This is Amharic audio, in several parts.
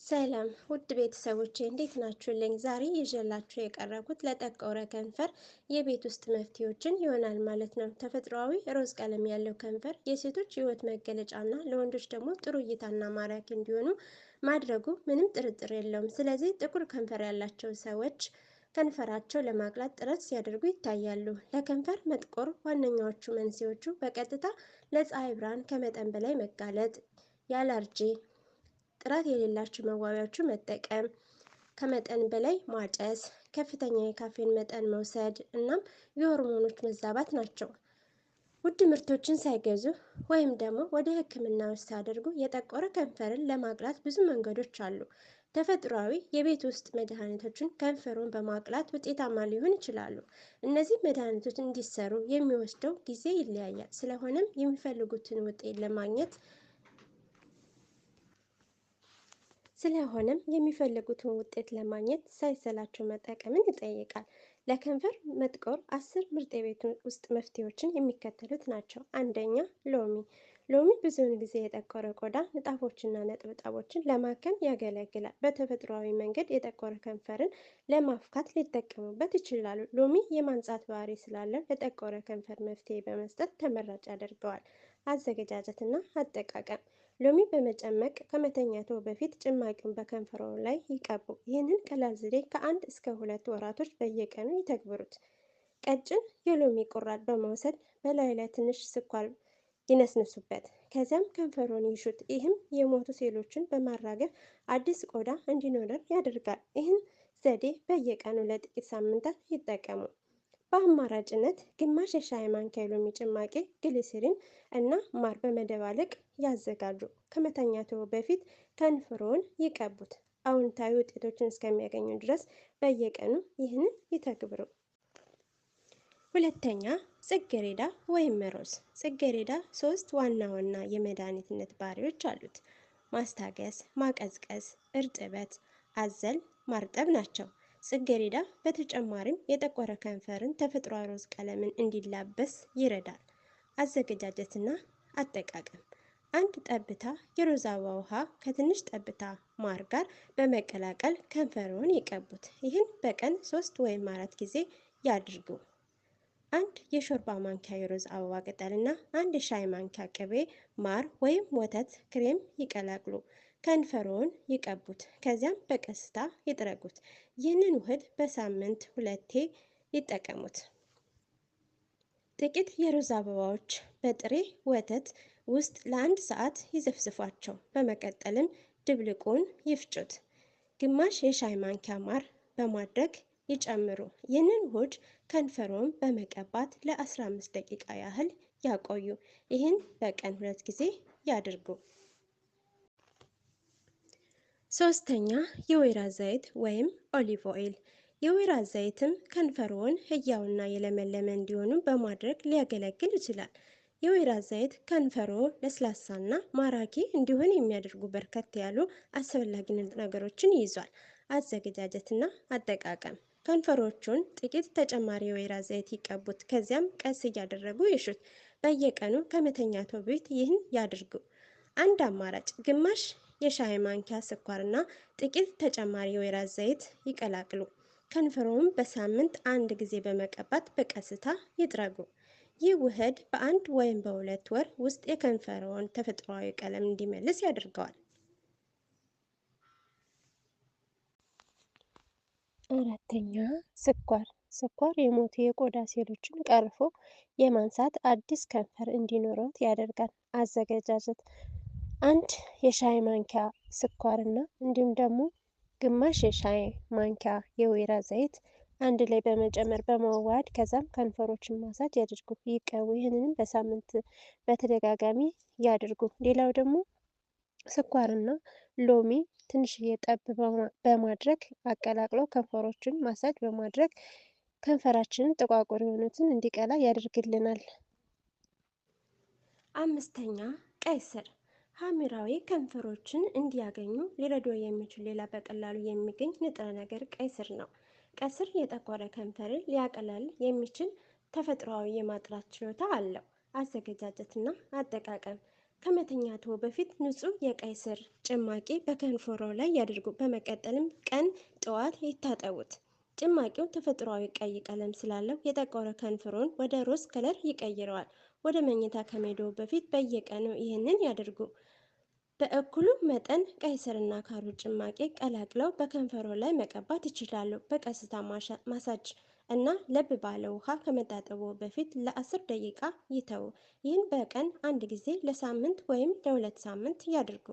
ሰላም ውድ ቤተሰቦቼ እንዴት ናችሁልኝ? ዛሬ ይዤላችሁ የቀረብኩት ለጠቆረ ከንፈር የቤት ውስጥ መፍትሄዎችን ይሆናል ማለት ነው። ተፈጥሯዊ ሮዝ ቀለም ያለው ከንፈር የሴቶች ሕይወት መገለጫና ለወንዶች ደግሞ ጥሩ እይታና ማራኪ እንዲሆኑ ማድረጉ ምንም ጥርጥር የለውም። ስለዚህ ጥቁር ከንፈር ያላቸው ሰዎች ከንፈራቸው ለማቅላት ጥረት ሲያደርጉ ይታያሉ። ለከንፈር መጥቆር ዋነኛዎቹ መንስኤዎቹ በቀጥታ ለፀሐይ ብርሃን ከመጠን በላይ መጋለጥ፣ የአለርጂ ጥራት የሌላቸው መዋቢያዎችን መጠቀም፣ ከመጠን በላይ ማጨስ፣ ከፍተኛ የካፌን መጠን መውሰድ እናም የሆርሞኖች መዛባት ናቸው። ውድ ምርቶችን ሳይገዙ ወይም ደግሞ ወደ ሕክምና ውስጥ ሳያደርጉ የጠቆረ ከንፈርን ለማቅላት ብዙ መንገዶች አሉ። ተፈጥሯዊ የቤት ውስጥ መድኃኒቶችን ከንፈሩን በማቅላት ውጤታማ ሊሆን ይችላሉ። እነዚህ መድኃኒቶች እንዲሰሩ የሚወስደው ጊዜ ይለያያል። ስለሆነም የሚፈልጉትን ውጤት ለማግኘት ሳይሰላቸው መጠቀምን ይጠይቃል። ለከንፈር መጥቆር 10 ምርጥ የቤት ውስጥ መፍትሄዎችን የሚከተሉት ናቸው። አንደኛ፣ ሎሚ። ሎሚ ብዙውን ጊዜ የጠቆረ ቆዳ ንጣፎችና ነጠብጣቦችን ለማከም ያገለግላል። በተፈጥሯዊ መንገድ የጠቆረ ከንፈርን ለማፍካት ሊጠቀሙበት ይችላሉ። ሎሚ የማንጻት ባህሪ ስላለው ለጠቆረ ከንፈር መፍትሄ በመስጠት ተመራጭ ያደርገዋል። አዘገጃጀትና አጠቃቀም። ሎሚ በመጨመቅ ከመተኛቶ በፊት ጭማቂውን በከንፈርዎ ላይ ይቀቡ። ይህንን ቀላል ዘዴ ከ1 እስከ 2 ወራቶች በየቀኑ ይተግብሩት። ቀጭን የሎሚ ቁራጭ በመውሰድ በላዩ ላይ ትንሽ ስኳር ይነስንሱበት። ከዚያም ከንፈርዎን ይሹት። ይህም የሞቱ ሴሎችን በማራገፍ አዲስ ቆዳ እንዲኖረን ያደርጋል። ይህን ዘዴ በየቀኑ ለጥቂት ሳምንታት ይጠቀሙ። በአማራጭነት ግማሽ የሻይ ማንኪያ የሎሚ ጭማቂ፣ ግሊሰሪን እና ማር በመደባለቅ ያዘጋጁ። ከመተኛትዎ በፊት ከንፈርዎን ይቀቡት። አዎንታዊ ውጤቶችን እስከሚያገኙ ድረስ በየቀኑ ይህንን ይተግብሩ። ሁለተኛ፣ ጽጌረዳ ወይም ሮዝ። ጽጌረዳ 3 ዋና ዋና የመድኃኒትነት ባህሪዎች አሉት። ማስታገስ፣ ማቀዝቀዝ፣ እርጥበት አዘል ማርጠብ ናቸው። ጽጌረዳ በተጨማሪም የጠቆረ ከንፈርን ተፈጥሯዊ ሮዝ ቀለምን እንዲላበስ ይረዳል። አዘገጃጀትና አጠቃቀም። 1 ጠብታ የሮዝ አበባ ውሃ ከትንሽ ጠብታ ማር ጋር በመቀላቀል ከንፈርዎን ይቀቡት። ይህን በቀን 3 ወይም 4 ጊዜ ያድርጉ። 1 የሾርባ ማንኪያ የሮዝ አበባ ቅጠልና 1 የሻይ ማንኪያ ቅቤ፣ ማር ወይም ወተት ክሬም ይቀላቅሉ። ከንፈርዎን ይቀቡት። ከዚያም በቀስታ ይጥረጉት። ይህንን ውህድ በሳምንት 2ቴ ይጠቀሙት። ጥቂት የሮዝ አበባዎች በጥሬ ወተት ውስጥ ለ1 ሰዓት ይዘፍዝፏቸው። በመቀጠልም ድብልቁን ይፍጩት። ግማሽ የሻይ ማንኪያ ማር በማድረግ ይጨምሩ። ይህንን ውህድ ከንፈርዎን በመቀባት ለ15 ደቂቃ ያህል ያቆዩ። ይህን በቀን 2 ጊዜ ያድርጉ። ሶስተኛ፣ የወይራ ዘይት ወይም ኦሊቭ ኦይል። የወይራ ዘይትም ከንፈርዎን ህያውና የለመለመ እንዲሆኑ በማድረግ ሊያገለግል ይችላል። የወይራ ዘይት ከንፈርዎ ለስላሳና ማራኪ እንዲሆን የሚያደርጉ በርከት ያሉ አስፈላጊ ንጥረ ነገሮችን ይይዟል። አዘገጃጀትና አጠቃቀም። ከንፈሮቹን ጥቂት ተጨማሪ የወይራ ዘይት ይቀቡት። ከዚያም ቀስ እያደረጉ ይሹት። በየቀኑ ከመተኛቶ በፊት ይህን ያድርጉ። አንድ አማራጭ፣ ግማሽ የሻይ ማንኪያ ስኳርና ጥቂት ተጨማሪ የወይራ ዘይት ይቀላቅሉ። ከንፈርዎን በሳምንት 1 ጊዜ በመቀባት በቀስታ ይጥረጉ። ይህ ውህድ በ1 ወይም በ2 ወር ውስጥ የከንፈርዎን ተፈጥሯዊ ቀለም እንዲመልስ ያደርገዋል። አራተኛ፣ ስኳር። ስኳር የሞቱ የቆዳ ሴሎችን ቀርፎ የማንሳት አዲስ ከንፈር እንዲኖረዎት ያደርጋል። አዘገጃጀት 1 የሻይ ማንኪያ ስኳር እና እንዲሁም ደግሞ ግማሽ የሻይ ማንኪያ የወይራ ዘይት አንድ ላይ በመጨመር በመዋሃድ ከዛም ከንፈሮችን ማሳጅ ያድርጉ፣ ይቀቡ። ይህንንም በሳምንት በተደጋጋሚ ያድርጉ። ሌላው ደግሞ ስኳርና ሎሚ ትንሽዬ ጠብ በማድረግ አቀላቅለው ከንፈሮችን ማሳጅ በማድረግ ከንፈራችንን ጥቋቁር የሆኑትን እንዲቀላ ያደርግልናል። አምስተኛ፣ ቀይ ስር። ሐምራዊ ከንፈሮችን እንዲያገኙ ሊረዱ የሚችል ሌላ በቀላሉ የሚገኝ ንጥረ ነገር ቀይ ስር ነው። ቀይ ስር የጠቆረ ከንፈርን ሊያቀላል የሚችል ተፈጥሯዊ የማጥራት ችሎታ አለው። አዘገጃጀትና አጠቃቀም። ከመተኛቱ በፊት ንጹህ የቀይ ስር ጭማቂ በከንፈሮ ላይ ያድርጉ። በመቀጠልም ቀን ጠዋት ይታጠቡት። ጭማቂው ተፈጥሯዊ ቀይ ቀለም ስላለው የጠቆረ ከንፈሮን ወደ ሮዝ ከለር ይቀይረዋል። ወደ መኝታ ከመሄድዎ በፊት በየቀኑ ይህንን ያድርጉ። በእኩሉ መጠን ቀይ ስርና ካሮት ጭማቂ ቀላቅለው በከንፈሮ ላይ መቀባት ይችላሉ። በቀስታ ማሳጅ እና ለብ ባለ ውሃ ከመታጠብዎ በፊት ለ10 ደቂቃ ይተዉ። ይህን በቀን አንድ ጊዜ ለሳምንት ወይም ለ2 ሳምንት ያድርጉ።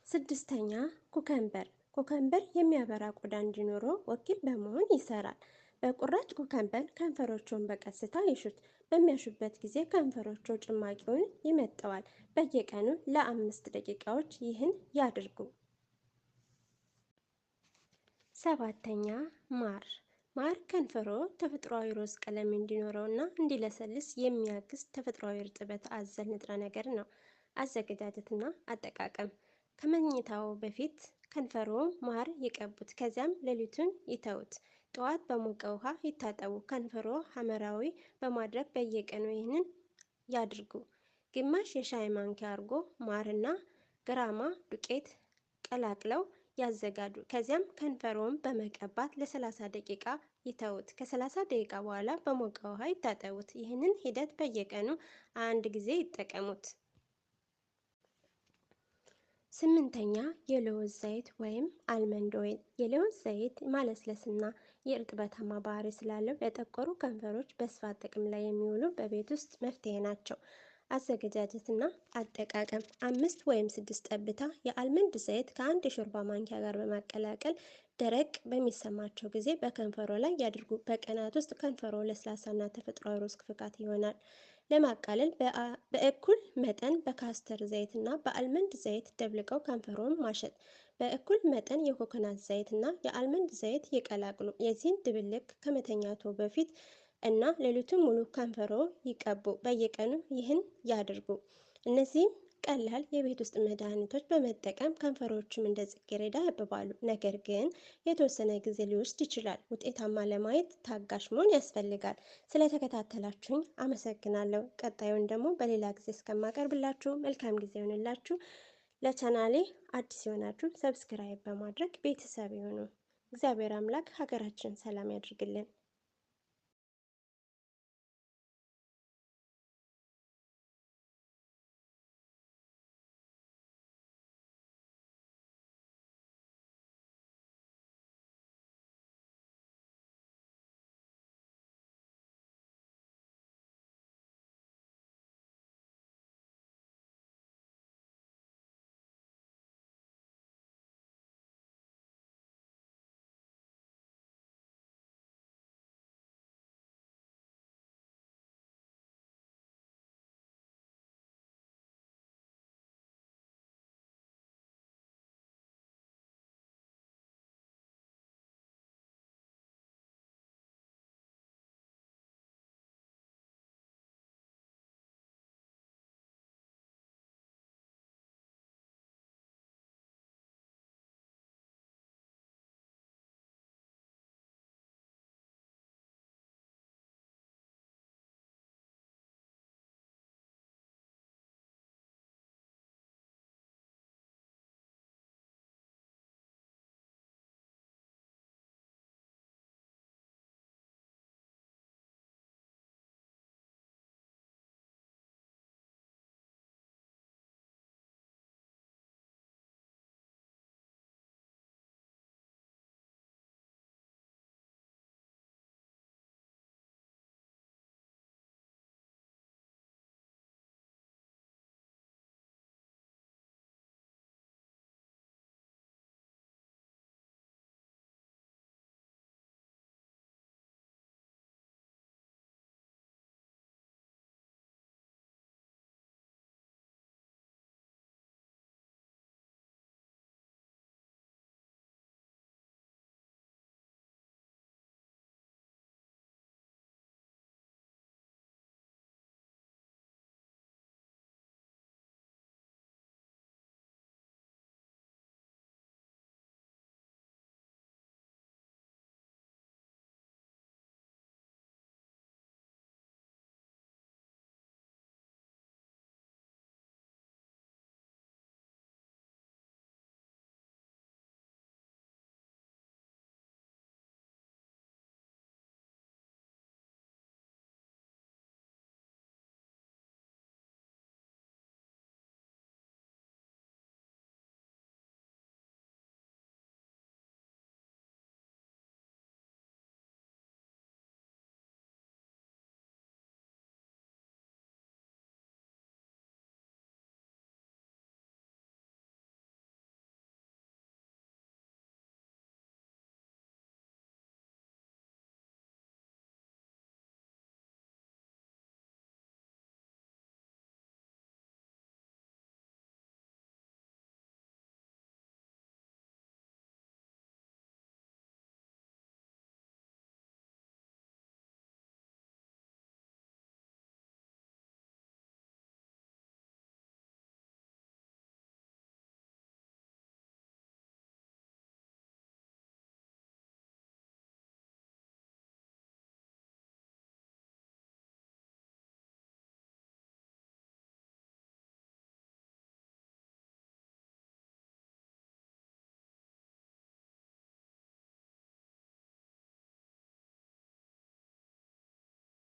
ስድስተኛ ኩከምበር። ኩከምበር የሚያበራ ቆዳ እንዲኖረው ወኪል በመሆን ይሰራል። በቁራጭ ኩከምበር ከንፈሮቹን በቀስታ ይሹት። በሚያሹበት ጊዜ ከንፈሮቹ ጭማቂውን ይመጠዋል። በየቀኑ ለ5 ደቂቃዎች ይህን ያድርጉ። ሰባተኛ ማር። ማር ከንፈሮ ተፈጥሯዊ ሮዝ ቀለም እንዲኖረው እና እንዲለሰልስ የሚያግዝ ተፈጥሯዊ እርጥበት አዘል ንጥረ ነገር ነው። አዘገጃጀትና አጠቃቀም ከመኝታው በፊት ከንፈሮ ማር ይቀቡት። ከዚያም ሌሊቱን ይተዉት። ጠዋት በሞቀ ውሃ ይታጠቡ። ከንፈሮ ሐምራዊ በማድረግ በየቀኑ ይህንን ያድርጉ። ግማሽ የሻይ ማንኪያ እርጎ፣ ማርና ግራማ ዱቄት ቀላቅለው ያዘጋጁ። ከዚያም ከንፈሮን በመቀባት ለ30 ደቂቃ ይተዉት። ከ30 ደቂቃ በኋላ በሞቀ ውሃ ይታጠቡት። ይህንን ሂደት በየቀኑ አንድ ጊዜ ይጠቀሙት። ስምንተኛ የለውዝ ዘይት ወይም አልመንድ ኦይል። የለውዝ ዘይት ማለስለስና የእርጥበታማ ባህሪ ስላለው ለጠቆሩ ከንፈሮች በስፋት ጥቅም ላይ የሚውሉ በቤት ውስጥ መፍትሄ ናቸው። አዘገጃጀትና አጠቃቀም 5 ወይም 6 ጠብታ የአልመንድ ዘይት ከአንድ የሾርባ ማንኪያ ጋር በማቀላቀል ደረቅ በሚሰማቸው ጊዜ በከንፈሮ ላይ ያድርጉ። በቀናት ውስጥ ከንፈሮ ለስላሳና ተፈጥሯዊ ሮዝ ፍካት ይሆናል። ለማቃለል በእኩል መጠን በካስተር ዘይት እና በአልመንድ ዘይት ደብልቀው ከንፈሮን ማሸት። በእኩል መጠን የኮኮናት ዘይት እና የአልመንድ ዘይት ይቀላቅሉ። የዚህን ድብልቅ ከመተኛቶ በፊት እና ሌሊቱን ሙሉ ከንፈሮ ይቀቡ። በየቀኑ ይህን ያድርጉ። እነዚህም ቀላል የቤት ውስጥ መድኃኒቶች በመጠቀም ከንፈሮችም እንደ ጽጌረዳ ያብባሉ። ነገር ግን የተወሰነ ጊዜ ሊወስድ ይችላል። ውጤታማ ለማየት ታጋሽ መሆን ያስፈልጋል። ስለተከታተላችሁኝ አመሰግናለሁ። ቀጣዩን ደግሞ በሌላ ጊዜ እስከማቀርብላችሁ መልካም ጊዜ ይሆንላችሁ። ለቻናሌ አዲስ የሆናችሁ ሰብስክራይብ በማድረግ ቤተሰብ ይሁኑ። እግዚአብሔር አምላክ ሀገራችን ሰላም ያድርግልን።